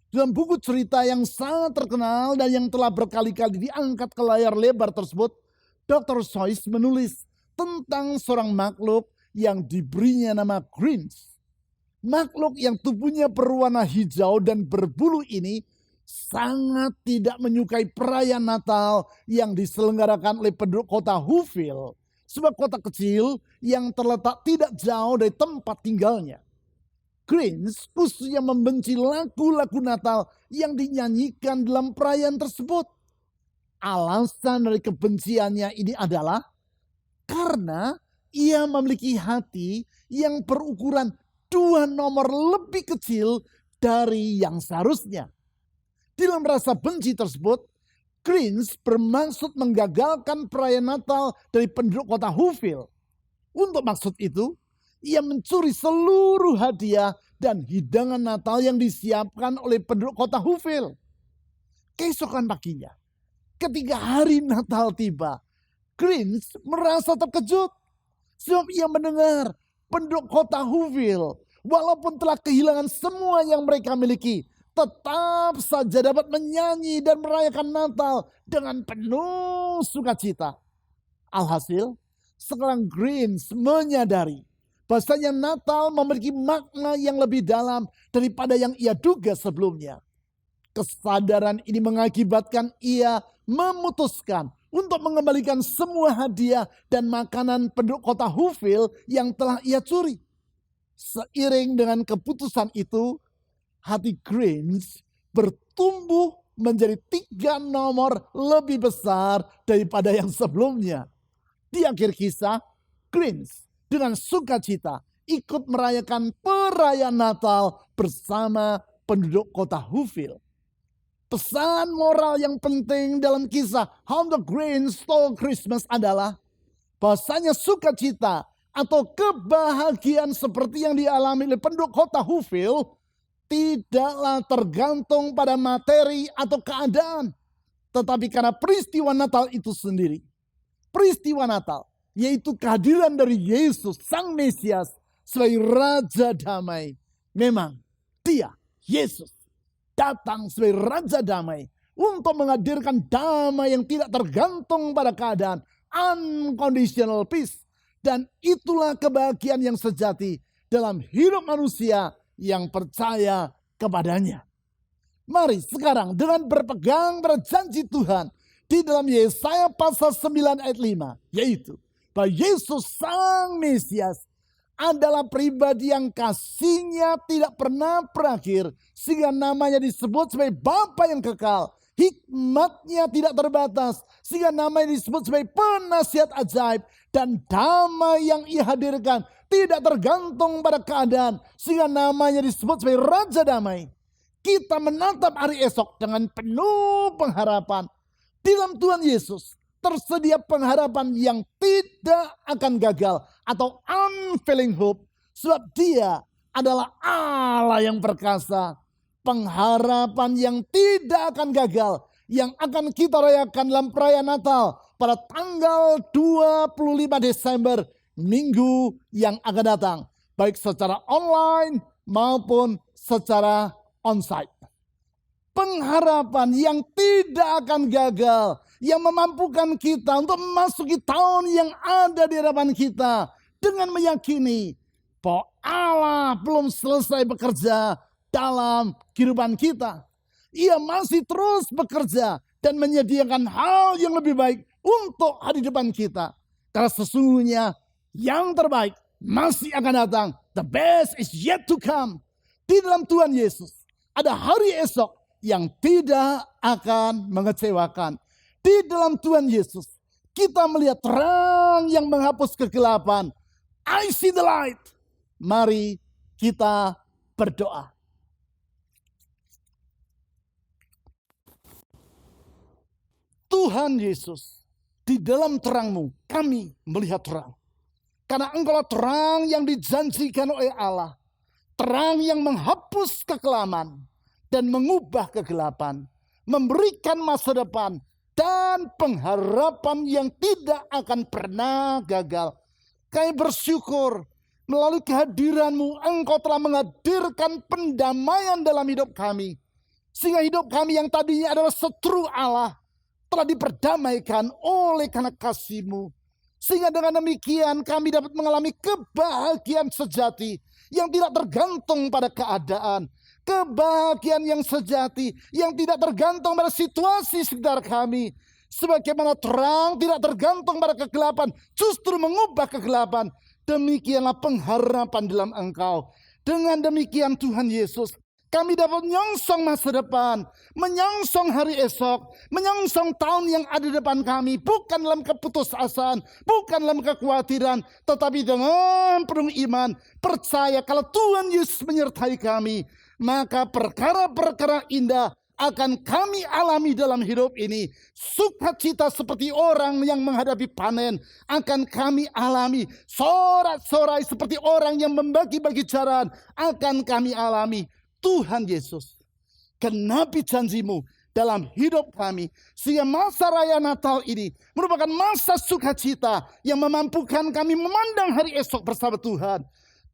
Dalam buku cerita yang sangat terkenal dan yang telah berkali-kali diangkat ke layar lebar tersebut, Dr. Seuss menulis tentang seorang makhluk yang diberinya nama Grinch. Makhluk yang tubuhnya berwarna hijau dan berbulu ini sangat tidak menyukai perayaan Natal yang diselenggarakan oleh penduduk kota Whoville, sebuah kota kecil yang terletak tidak jauh dari tempat tinggalnya. Grinch khususnya membenci lagu-lagu Natal yang dinyanyikan dalam perayaan tersebut. Alasan dari kebenciannya ini adalah karena ia memiliki hati yang berukuran 2 nomor lebih kecil dari yang seharusnya. Dalam rasa benci tersebut, Grinch bermaksud menggagalkan perayaan Natal dari penduduk kota Whoville. Untuk maksud itu, ia mencuri seluruh hadiah dan hidangan Natal yang disiapkan oleh penduduk kota Whoville. Keesokan paginya, ketika hari Natal tiba, Grinch merasa terkejut. Sebab ia mendengar penduduk kota Whoville, walaupun telah kehilangan semua yang mereka miliki, tetap saja dapat menyanyi dan merayakan Natal dengan penuh sukacita. Alhasil, sekarang Grinch menyadari bahwasanya Natal memiliki makna yang lebih dalam daripada yang ia duga sebelumnya. Kesadaran ini mengakibatkan ia memutuskan untuk mengembalikan semua hadiah dan makanan penduduk kota Whoville yang telah ia curi. Seiring dengan keputusan itu, hati Grinch bertumbuh menjadi 3 nomor lebih besar daripada yang sebelumnya. Di akhir kisah, Grinch dengan sukacita ikut merayakan perayaan Natal bersama penduduk kota Whoville. Pesan moral yang penting dalam kisah How the Grinch Stole Christmas adalah bahwasanya sukacita atau kebahagiaan seperti yang dialami oleh penduduk kota Whoville tidaklah tergantung pada materi atau keadaan, tetapi karena peristiwa Natal itu sendiri. Peristiwa Natal yaitu kehadiran dari Yesus Sang Mesias sebagai Raja Damai. Memang Dia, Yesus, datang sebagai Raja Damai untuk menghadirkan damai yang tidak tergantung pada keadaan, unconditional peace. Dan itulah kebahagiaan yang sejati dalam hidup manusia yang percaya kepadanya. Mari sekarang dengan berpegang pada janji Tuhan di dalam Yesaya pasal 9 ayat 5, yaitu bahwa Yesus Sang Mesias adalah pribadi yang kasihnya tidak pernah berakhir, sehingga namanya disebut sebagai Bapa yang kekal. Hikmatnya tidak terbatas, sehingga namanya disebut sebagai penasihat ajaib. Dan damai yang ia hadirkan tidak tergantung pada keadaan, sehingga namanya disebut sebagai Raja Damai. Kita menatap hari esok dengan penuh pengharapan. Di dalam Tuhan Yesus tersedia pengharapan yang tidak akan gagal atau unfailing hope, sebab Dia adalah Allah yang perkasa. Pengharapan yang tidak akan gagal yang akan kita rayakan dalam perayaan Natal pada tanggal 25 Desember minggu yang akan datang, baik secara online maupun secara onsite. Pengharapan yang tidak akan gagal, yang memampukan kita untuk memasuki tahun yang ada di hadapan kita dengan meyakini bahwa Allah belum selesai bekerja dalam kehidupan kita. Ia masih terus bekerja dan menyediakan hal yang lebih baik untuk hari depan kita. Karena sesungguhnya yang terbaik masih akan datang. The best is yet to come. Di dalam Tuhan Yesus ada hari esok yang tidak akan mengecewakan. Di dalam Tuhan Yesus kita melihat terang yang menghapus kegelapan. I see the light. Mari kita berdoa. Tuhan Yesus, di dalam terang-Mu kami melihat terang. Karena Engkaulah terang yang dijanjikan oleh Allah. Terang yang menghapus kekelaman dan mengubah kegelapan. Memberikan masa depan dan pengharapan yang tidak akan pernah gagal. Kami bersyukur melalui kehadiran-Mu Engkau telah menghadirkan pendamaian dalam hidup kami. Sehingga hidup kami yang tadinya adalah setru Allah telah diperdamaikan oleh karena kasih-Mu. Sehingga dengan demikian kami dapat mengalami kebahagiaan sejati yang tidak tergantung pada keadaan. Kebahagiaan yang sejati yang tidak tergantung pada situasi sekitar kami. Sebagaimana terang tidak tergantung pada kegelapan, justru mengubah kegelapan. Demikianlah pengharapan dalam Engkau. Dengan demikian Tuhan Yesus, kami dapat menyongsong masa depan, menyongsong hari esok, menyongsong tahun yang ada di depan kami. Bukan dalam keputusasaan, bukan dalam kekhawatiran, tetapi dengan penuh iman, percaya kalau Tuhan Yesus menyertai kami, maka perkara-perkara indah akan kami alami dalam hidup ini. Sukacita seperti orang yang menghadapi panen akan kami alami. Sorak-sorai seperti orang yang membagi-bagi jaran akan kami alami. Tuhan Yesus, genapi janji-Mu dalam hidup kami. Sehingga masa raya Natal ini merupakan masa sukacita yang memampukan kami memandang hari esok bersama Tuhan.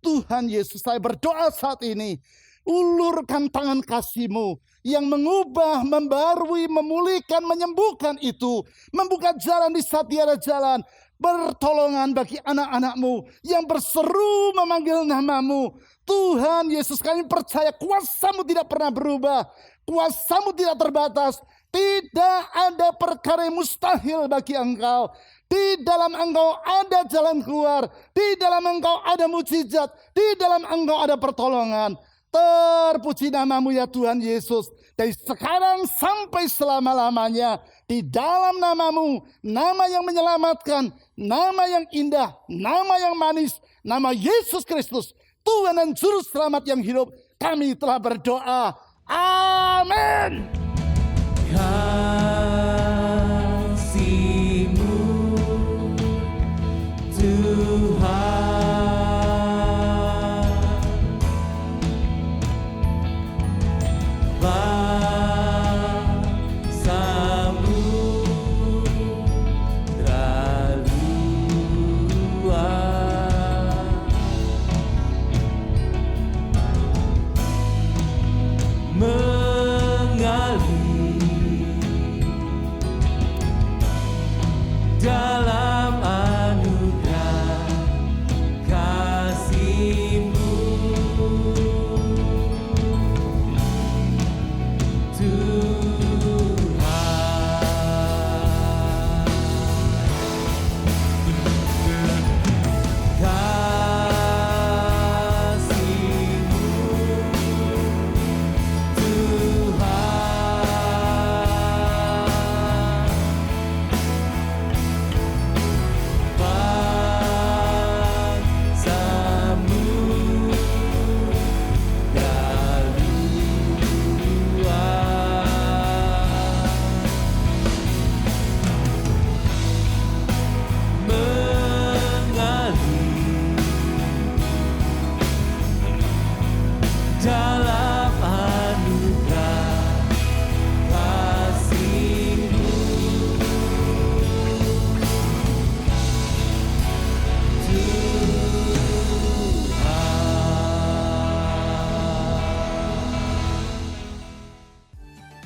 Tuhan Yesus, saya berdoa saat ini, ulurkan tangan kasih-Mu yang mengubah, membarui, memulihkan, menyembuhkan itu. Membuka jalan di saat tiada jalan. Pertolongan bagi anak-anak-Mu yang berseru memanggil nama-Mu. Tuhan Yesus, kami percaya kuasa-Mu tidak pernah berubah. Kuasa-Mu tidak terbatas. Tidak ada perkara yang mustahil bagi Engkau. Di dalam Engkau ada jalan keluar. Di dalam Engkau ada mujizat. Di dalam Engkau ada pertolongan. Terpuji nama-Mu ya Tuhan Yesus. Dari sekarang sampai selama-lamanya. Di dalam nama-Mu, nama yang menyelamatkan, nama yang indah, nama yang manis, nama Yesus Kristus, Tuhan dan Juru Selamat yang hidup, kami telah berdoa. Amin. Kasih-Mu Tuhan, bangsa-Mu terluar, mengalir dalam anugerah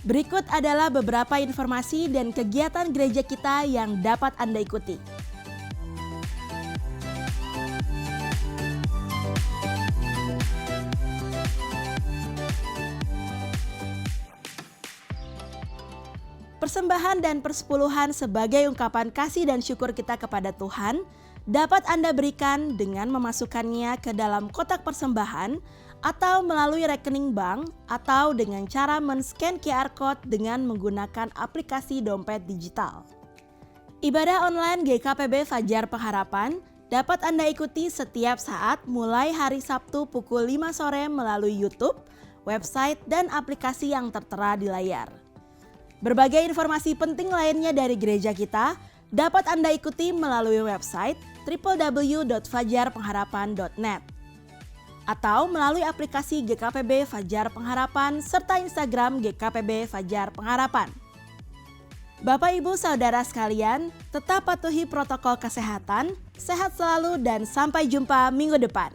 Berikut adalah beberapa informasi dan kegiatan gereja kita yang dapat Anda ikuti. Persembahan dan persepuluhan sebagai ungkapan kasih dan syukur kita kepada Tuhan dapat Anda berikan dengan memasukkannya ke dalam kotak persembahan atau melalui rekening bank atau dengan cara men-scan QR Code dengan menggunakan aplikasi dompet digital. Ibadah online GKPB Fajar Pengharapan dapat Anda ikuti setiap saat mulai hari Sabtu pukul 5 sore melalui YouTube, website, dan aplikasi yang tertera di layar. Berbagai informasi penting lainnya dari gereja kita dapat Anda ikuti melalui website www.fajarpengharapan.net atau melalui aplikasi GKPB Fajar Pengharapan serta Instagram GKPB Fajar Pengharapan. Bapak Ibu Saudara sekalian, tetap patuhi protokol kesehatan, sehat selalu dan sampai jumpa minggu depan.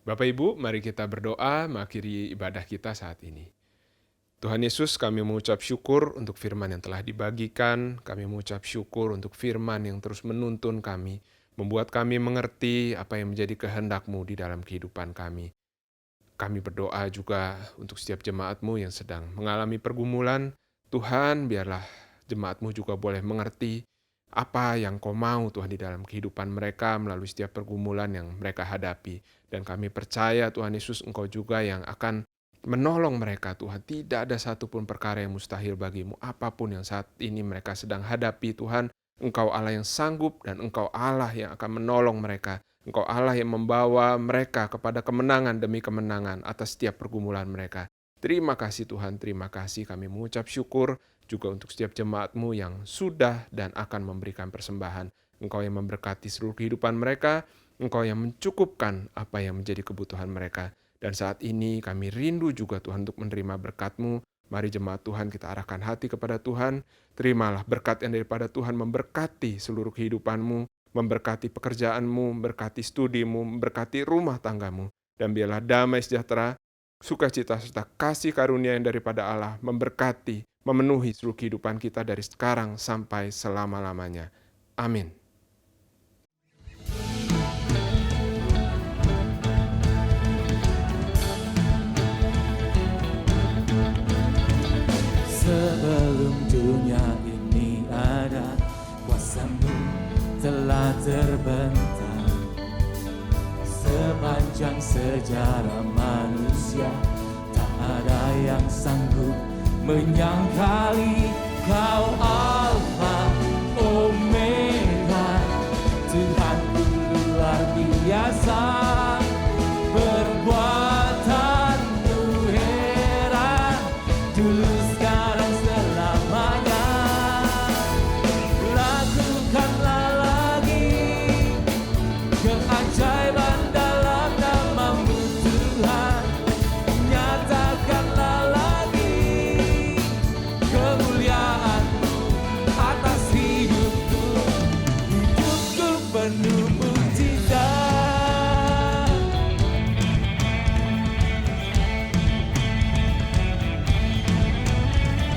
Bapak Ibu, mari kita berdoa mengakhiri ibadah kita saat ini. Tuhan Yesus, kami mengucap syukur untuk firman yang telah dibagikan, kami mengucap syukur untuk firman yang terus menuntun kami, membuat kami mengerti apa yang menjadi kehendak-Mu di dalam kehidupan kami. Kami berdoa juga untuk setiap jemaat-Mu yang sedang mengalami pergumulan. Tuhan, biarlah jemaat-Mu juga boleh mengerti apa yang Kau mau Tuhan di dalam kehidupan mereka melalui setiap pergumulan yang mereka hadapi. Dan kami percaya Tuhan Yesus Engkau juga yang akan menolong mereka Tuhan. Tidak ada satupun perkara yang mustahil bagimu. Apapun yang saat ini mereka sedang hadapi Tuhan, Engkau Allah yang sanggup dan Engkau Allah yang akan menolong mereka. Engkau Allah yang membawa mereka kepada kemenangan demi kemenangan atas setiap pergumulan mereka. Terima kasih Tuhan, terima kasih. Kami mengucap syukur juga untuk setiap jemaat-Mu yang sudah dan akan memberikan persembahan. Engkau yang memberkati seluruh kehidupan mereka, Engkau yang mencukupkan apa yang menjadi kebutuhan mereka. Dan saat ini kami rindu juga Tuhan untuk menerima berkat-Mu. Mari jemaat Tuhan kita arahkan hati kepada Tuhan. Terimalah berkat yang daripada Tuhan memberkati seluruh kehidupan-Mu, memberkati pekerjaan-Mu, memberkati studi-Mu, memberkati rumah tangga-Mu. Dan biarlah damai sejahtera, sukacita serta kasih karunia yang daripada Allah memberkati, memenuhi seluruh kehidupan kita dari sekarang sampai selama-lamanya. Amin. Sebelum dunia ini ada, kuasa-Mu telah terbentang. Sepanjang sejarah manusia, tak ada yang sanggup menyangkali Kau Alfa Omega, Tuhanku luar biasa. Perbuatan-Mu heran, dulu sekarang selamanya. Lakukanlah lagi keajaiban dalam nama-Mu Tuhan. Nyatakanlah lagi kemuliaan-Mu atas hidupku. Hidupku penuh mukjizat.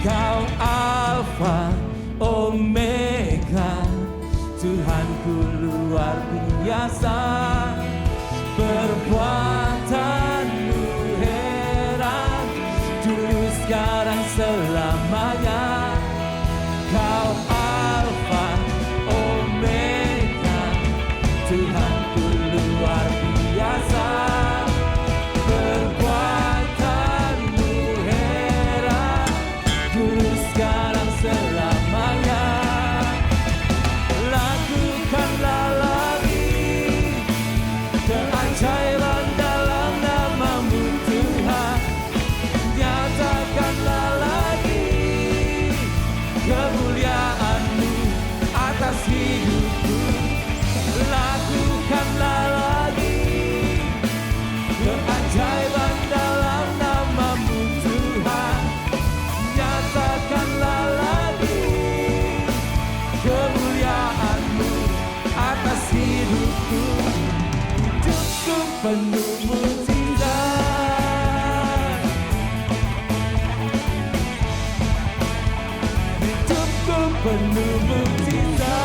Kau Alfa Omega, Tuhanku luar biasa. Perbuatan-Mu heran, dulu sekarang selamanya. Kau Alfa Omega, Tuhanku luar biasa. Perbuatan-Mu heran, dulu sekarang selamanya. Lakukanlah lagi penuh mukjizat. Hidupku penuh mukjizat.